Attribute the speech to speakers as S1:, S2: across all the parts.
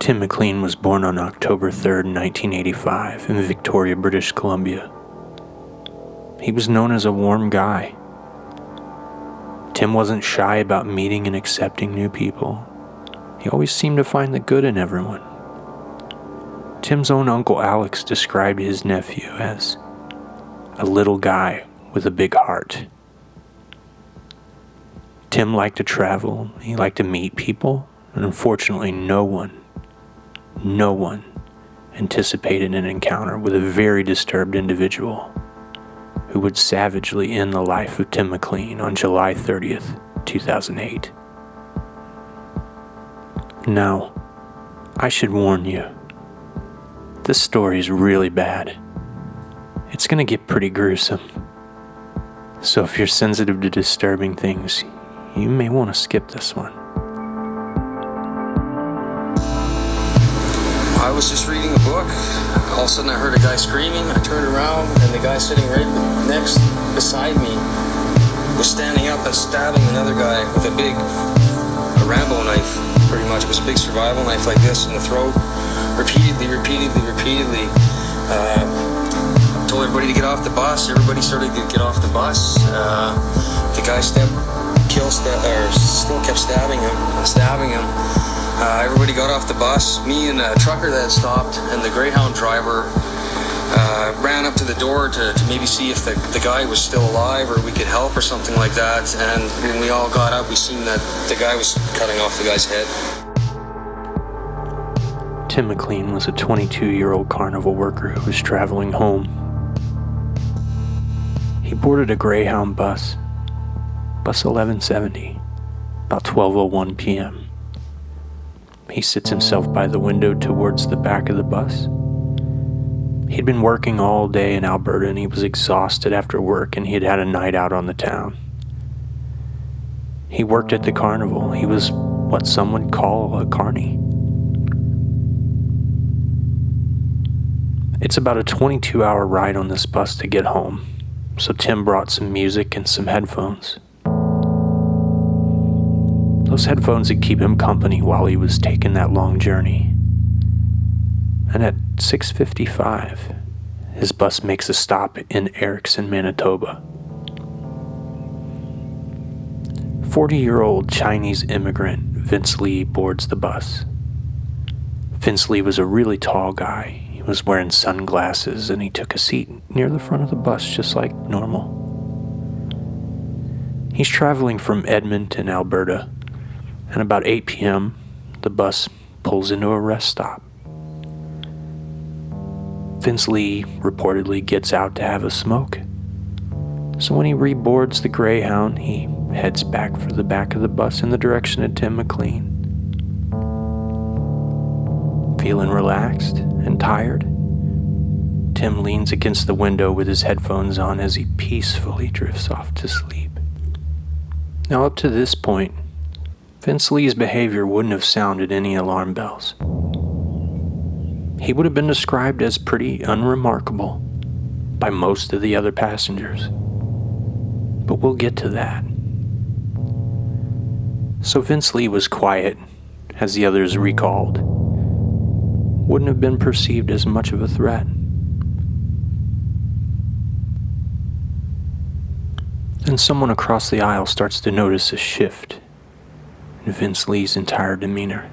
S1: Tim McLean was born on October 3rd, 1985, in Victoria, British Columbia. He was known as a warm guy. Tim wasn't shy about meeting and accepting new people. He always seemed to find the good in everyone. Tim's own Uncle Alex described his nephew as a little guy with a big heart. Tim liked to travel, he liked to meet people, and unfortunately no one anticipated an encounter with a very disturbed individual who would savagely end the life of Tim McLean on July 30th, 2008. Now, I should warn you, this story is really bad. It's gonna get pretty gruesome. So if you're sensitive to disturbing things, you may want to skip this one.
S2: I was just reading a book. All of a sudden I heard a guy screaming. I turned around and the guy sitting right next beside me was standing up and stabbing another guy with a Rambo knife, pretty much. It was a big survival knife like this in the throat. Repeatedly. Told everybody to get off the bus. Everybody started to get off the bus. The guy still kept stabbing him. Everybody got off the bus. Me and a trucker that had stopped and the Greyhound driver ran up to the door to maybe see if the guy was still alive or we could help or something like that. And when we all got up, we seen that the guy was cutting off the guy's head.
S1: Tim McLean was a 22-year-old carnival worker who was traveling home. He boarded a Greyhound bus 1170, about 12:01 p.m. He sits himself by the window towards the back of the bus. He'd been working all day in Alberta and he was exhausted after work and he had had a night out on the town. He worked at the carnival. He was what some would call a carny. It's about a 22-hour ride on this bus to get home, so Tim brought some music and some headphones. Those headphones would keep him company while he was taking that long journey. And at 6:55, his bus makes a stop in Erickson, Manitoba. 40-year-old Chinese immigrant Vince Lee boards the bus. Vince Lee was a really tall guy. He was wearing sunglasses and he took a seat near the front of the bus just like normal. He's traveling from Edmonton, Alberta, and about 8 p.m., the bus pulls into a rest stop. Vince Lee reportedly gets out to have a smoke. So when he reboards the Greyhound, he heads back for the back of the bus in the direction of Tim McLean. Feeling relaxed and tired, Tim leans against the window with his headphones on as he peacefully drifts off to sleep. Now up to this point, Vince Lee's behavior wouldn't have sounded any alarm bells. He would have been described as pretty unremarkable by most of the other passengers. But we'll get to that. So Vince Lee was quiet, as the others recalled. Wouldn't have been perceived as much of a threat. Then someone across the aisle starts to notice a shift in Vince Lee's entire demeanor.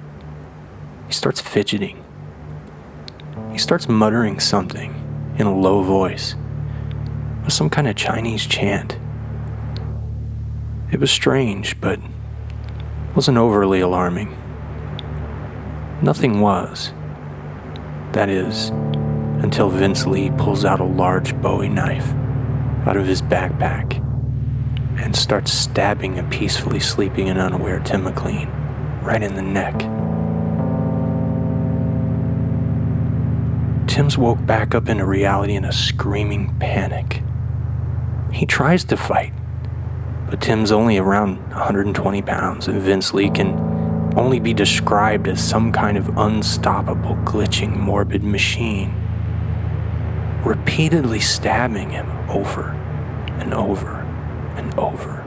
S1: He starts fidgeting. He starts muttering something in a low voice, with some kind of Chinese chant. It was strange, but wasn't overly alarming. Nothing was. That is, until Vince Lee pulls out a large Bowie knife out of his backpack and starts stabbing a peacefully sleeping and unaware Tim McLean right in the neck. Tim's woke back up into reality in a screaming panic. He tries to fight, but Tim's only around 120 pounds and Vince Lee can only be described as some kind of unstoppable, glitching, morbid machine, repeatedly stabbing him over and over and over.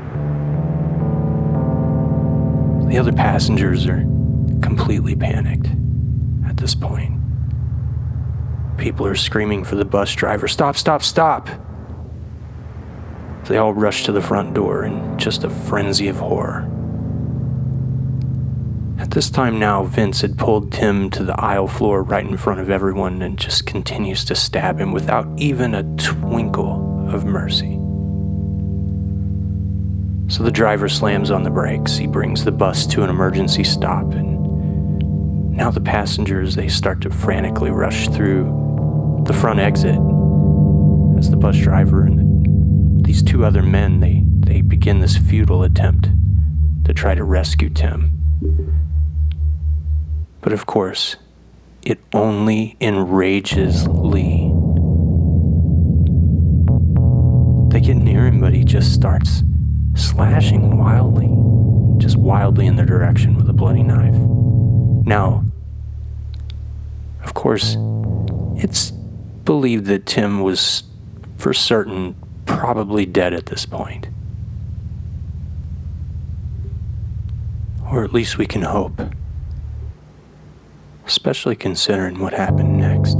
S1: The other passengers are completely panicked, at this point. People are screaming for the bus driver, "Stop, stop, stop!" They all rush to the front door in just a frenzy of horror. At this time now, Vince had pulled Tim to the aisle floor right in front of everyone and just continues to stab him without even a twinkle of mercy. So the driver slams on the brakes. He brings the bus to an emergency stop, and now the passengers, they start to frantically rush through the front exit as the bus driver and these two other men, they begin this futile attempt to try to rescue Tim. But of course, it only enrages Lee. They get near him, but he just starts slashing wildly in their direction with a bloody knife. Now, of course, it's believed that Tim was for certain probably dead at this point. Or at least we can hope. Especially considering what happened next.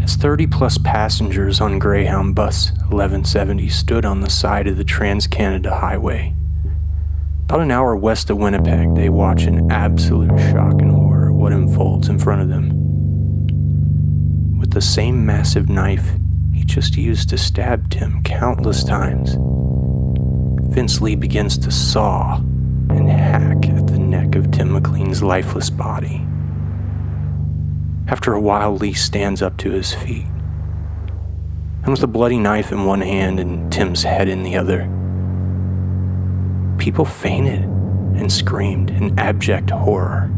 S1: As 30-plus passengers on Greyhound Bus 1170 stood on the side of the Trans-Canada Highway, about an hour west of Winnipeg, they watch in absolute shock and horror what unfolds in front of them. With the same massive knife he just used to stab Tim countless times, Vince Lee begins to saw and hack at the neck of Tim McLean's lifeless body. After a while, Lee stands up to his feet, and with a bloody knife in one hand and Tim's head in the other, people fainted and screamed in abject horror.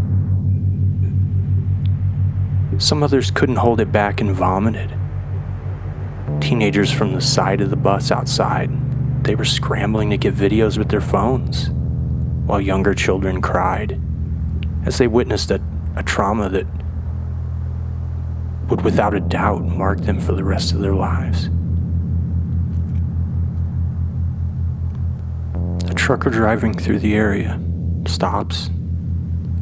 S1: Some others couldn't hold it back and vomited. Teenagers from the side of the bus outside, they were scrambling to get videos with their phones, while younger children cried as they witnessed a trauma that would without a doubt mark them for the rest of their lives. The trucker driving through the area stops.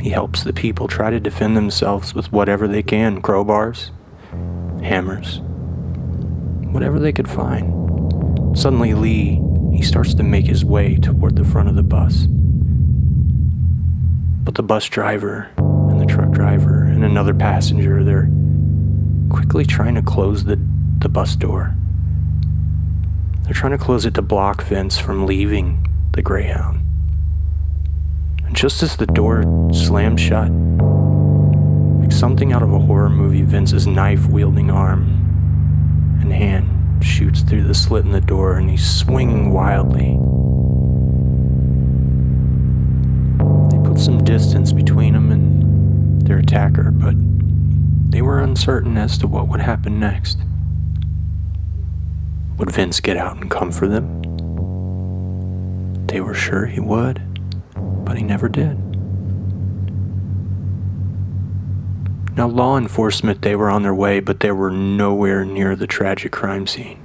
S1: He helps the people try to defend themselves with whatever they can, crowbars, hammers, whatever they could find. Suddenly Lee, he starts to make his way toward the front of the bus. But the bus driver and the truck driver and another passenger, they're quickly trying to close the bus door. They're trying to close it to block Vince from leaving the Greyhound. And just as the door slams shut, like something out of a horror movie, Vince's knife-wielding arm and hand shoots through the slit in the door, and he's swinging wildly. They put some distance between him and their attacker, but they were uncertain as to what would happen next. Would Vince get out and come for them? They were sure he would, but he never did. Now, law enforcement, they were on their way, but they were nowhere near the tragic crime scene.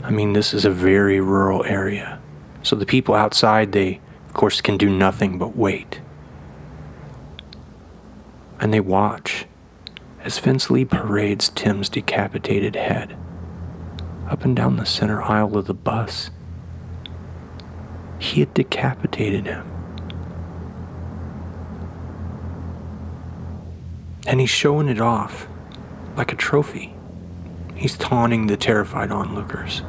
S1: I mean, this is a very rural area, so the people outside, they, of course, can do nothing but wait. And they watch as Vince Lee parades Tim's decapitated head up and down the center aisle of the bus. He had decapitated him. And he's showing it off like a trophy. He's taunting the terrified onlookers.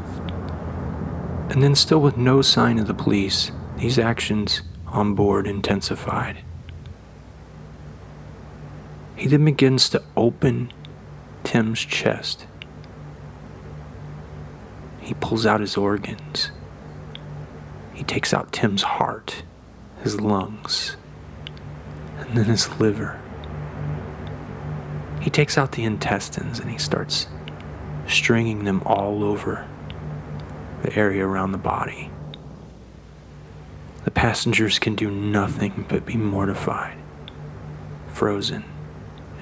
S1: And then, still with no sign of the police, these actions on board intensified. He then begins to open Tim's chest. He pulls out his organs. He takes out Tim's heart, his lungs, and then his liver. He takes out the intestines and he starts stringing them all over the area around the body. The passengers can do nothing but be mortified, frozen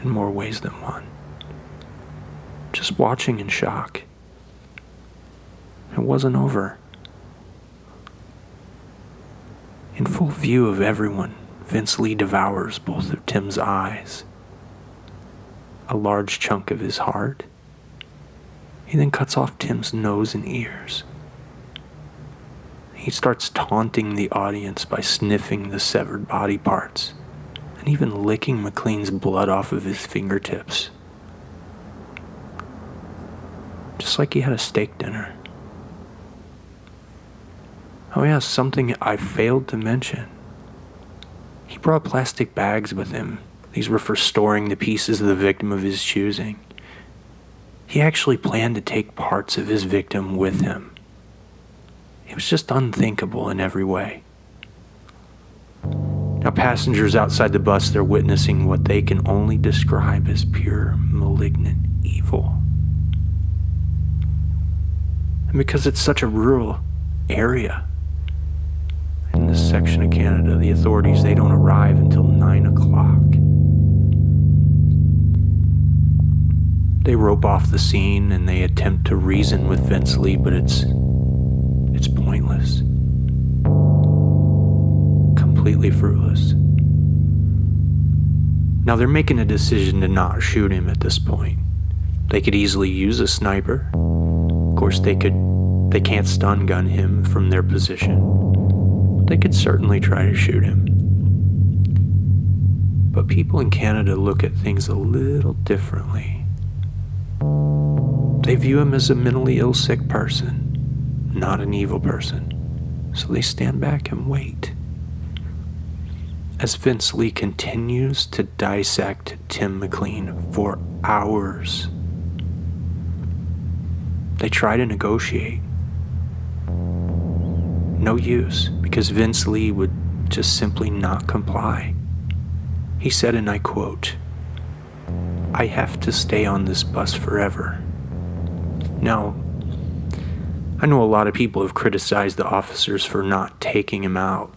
S1: in more ways than one, just watching in shock. It wasn't over. In full view of everyone, Vince Lee devours both of Tim's eyes, a large chunk of his heart. He then cuts off Tim's nose and ears. He starts taunting the audience by sniffing the severed body parts and even licking McLean's blood off of his fingertips. Just like he had a steak dinner. Oh yeah, something I failed to mention. He brought plastic bags with him. These were for storing the pieces of the victim of his choosing. He actually planned to take parts of his victim with him. It was just unthinkable in every way. Now, passengers outside the bus, they're witnessing what they can only describe as pure malignant evil. And because it's such a rural area in this section of Canada, the authorities, they don't arrive until 9 o'clock. They rope off the scene and they attempt to reason with Vince Lee, but it's pointless. Completely fruitless. Now they're making a decision to not shoot him at this point. They could easily use a sniper. Of course, they can't stun gun him from their position. They could certainly try to shoot him. But people in Canada look at things a little differently. They view him as a mentally ill sick person, not an evil person. So they stand back and wait. As Vince Lee continues to dissect Tim McLean for hours, they try to negotiate. No use, because Vince Lee would just simply not comply. He said, and I quote, "I have to stay on this bus forever." Now, I know a lot of people have criticized the officers for not taking him out,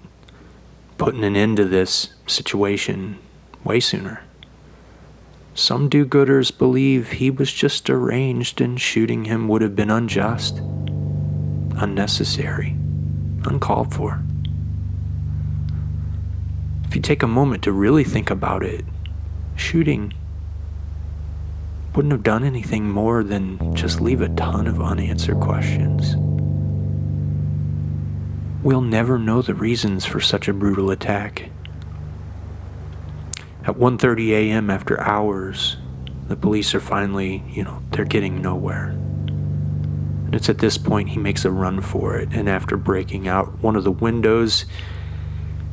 S1: putting an end to this situation way sooner. Some do-gooders believe he was just deranged and shooting him would have been unjust, unnecessary, uncalled for. If you take a moment to really think about it, shooting wouldn't have done anything more than just leave a ton of unanswered questions. We'll never know the reasons for such a brutal attack. At 1:30 a.m., after hours, the police are finally, they're getting nowhere. And it's at this point he makes a run for it, and after breaking out one of the windows,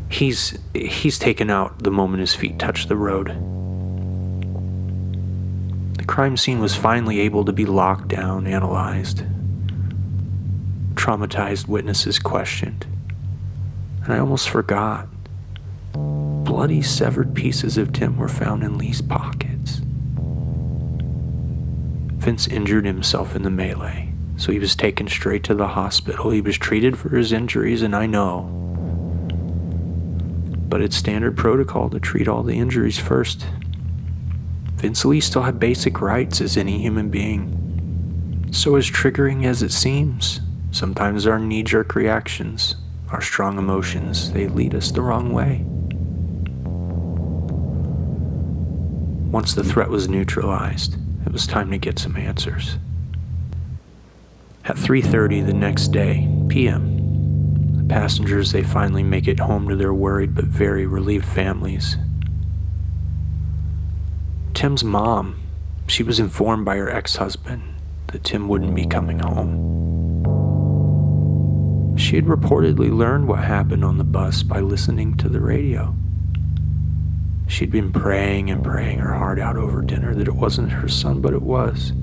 S1: he's taken out the moment his feet touch the road. The crime scene was finally able to be locked down, analyzed. Traumatized witnesses questioned. And I almost forgot. Bloody severed pieces of Tim were found in Lee's pockets. Vince injured himself in the melee, so he was taken straight to the hospital. He was treated for his injuries, and I know. But it's standard protocol to treat all the injuries first. Vince Lee still had basic rights as any human being. So as triggering as it seems, sometimes our knee-jerk reactions, our strong emotions, they lead us the wrong way. Once the threat was neutralized, it was time to get some answers. At 3:30 the next day, p.m., the passengers, they finally make it home to their worried but very relieved families. Tim's mom, she was informed by her ex-husband that Tim wouldn't be coming home. She had reportedly learned what happened on the bus by listening to the radio. She'd been praying and praying her heart out over dinner that it wasn't her son, but it was.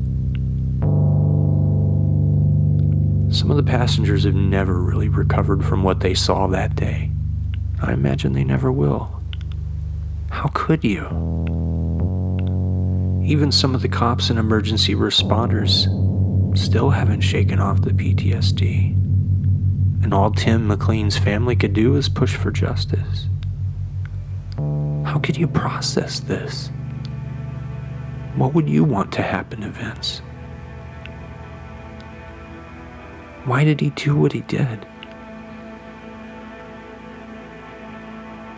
S1: Some of the passengers have never really recovered from what they saw that day. I imagine they never will. How could you? Even some of the cops and emergency responders still haven't shaken off the PTSD. And all Tim McLean's family could do is push for justice. How could you process this? What would you want to happen to Vince? Why did he do what he did?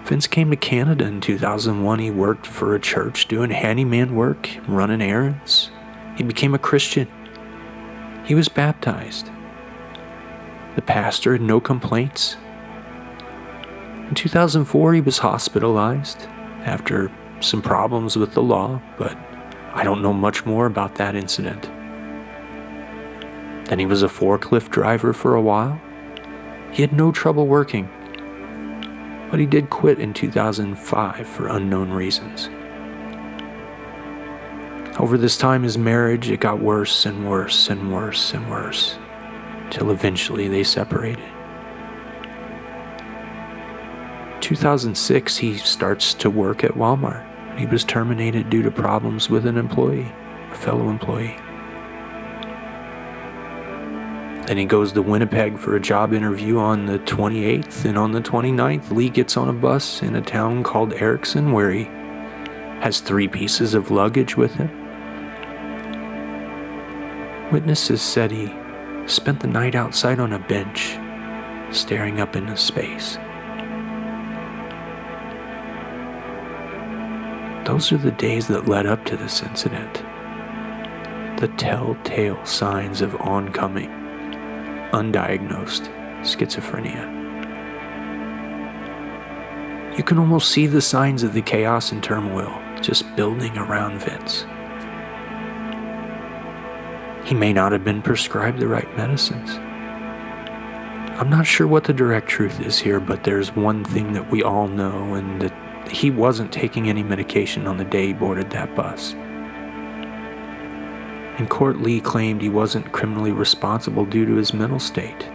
S1: Vince came to Canada in 2001. He worked for a church doing handyman work, running errands. He became a Christian. He was baptized. The pastor had no complaints. In 2004, he was hospitalized after some problems with the law, but I don't know much more about that incident. Then he was a forklift driver for a while. He had no trouble working, but he did quit in 2005 for unknown reasons. Over this time, his marriage, it got worse and worse and worse and worse, till eventually they separated. 2006, he starts to work at Walmart. He was terminated due to problems with an employee, a fellow employee. Then he goes to Winnipeg for a job interview on the 28th, and on the 29th, Lee gets on a bus in a town called Erickson, where he has 3 pieces of luggage with him. Witnesses said he spent the night outside on a bench, staring up into space. Those are the days that led up to this incident. The telltale signs of oncoming, undiagnosed schizophrenia. You can almost see the signs of the chaos and turmoil just building around Vince. He may not have been prescribed the right medicines. I'm not sure what the direct truth is here, but there's one thing that we all know, and that he wasn't taking any medication on the day he boarded that bus. In court, Lee claimed he wasn't criminally responsible due to his mental state.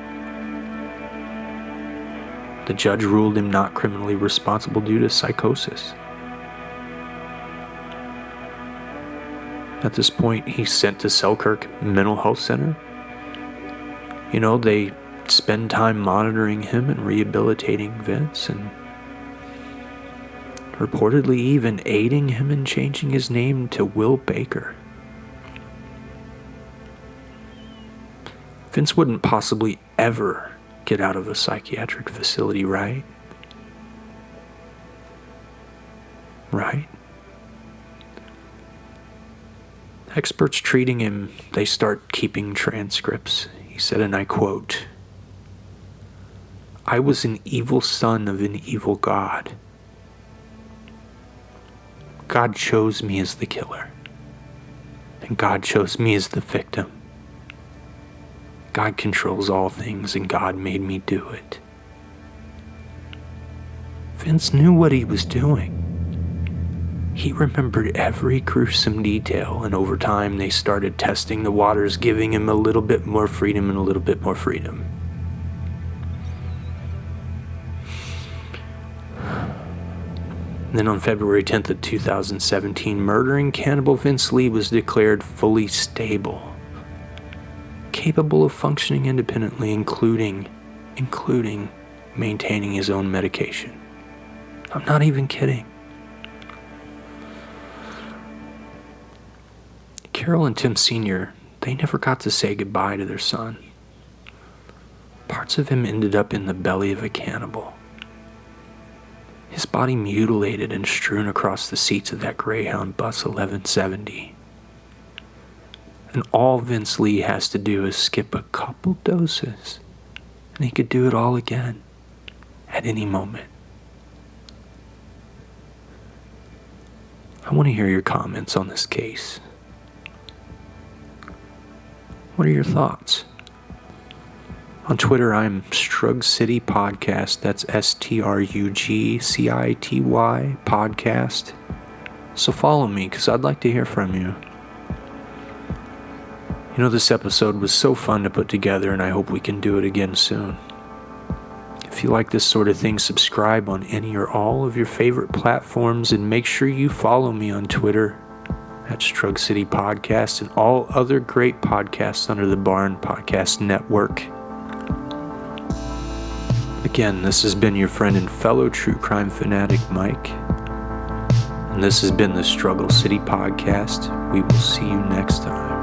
S1: The judge ruled him not criminally responsible due to psychosis. At this point, he's sent to Selkirk Mental Health Center. They spend time monitoring him and rehabilitating Vince, and reportedly even aiding him in changing his name to Will Baker. Vince wouldn't possibly ever get out of a psychiatric facility, right? Right? Experts treating him, they start keeping transcripts. He said, and I quote, "I was an evil son of an evil God. God chose me as the killer. And God chose me as the victim. God controls all things, and God made me do it." Vince knew what he was doing. He remembered every gruesome detail, and over time they started testing the waters, giving him a little bit more freedom and a little bit more freedom. Then on February 10th of 2017, murdering cannibal Vince Lee was declared fully stable, capable of functioning independently, including maintaining his own medication. I'm not even kidding. Carol and Tim Sr., they never got to say goodbye to their son. Parts of him ended up in the belly of a cannibal. His body mutilated and strewn across the seats of that Greyhound bus 1170. And all Vince Lee has to do is skip a couple doses, and he could do it all again, at any moment. I want to hear your comments on this case. What are your thoughts? On Twitter, I'm Strug City Podcast. That's STRUGCITY Podcast. So follow me, because I'd like to hear from you. This episode was so fun to put together, and I hope we can do it again soon. If you like this sort of thing, subscribe on any or all of your favorite platforms, and make sure you follow me on Twitter at Strug City Podcast and all other great podcasts under the Barn Podcast Network. Again, this has been your friend and fellow true crime fanatic, Mike. And this has been the Struggle City Podcast. We will see you next time.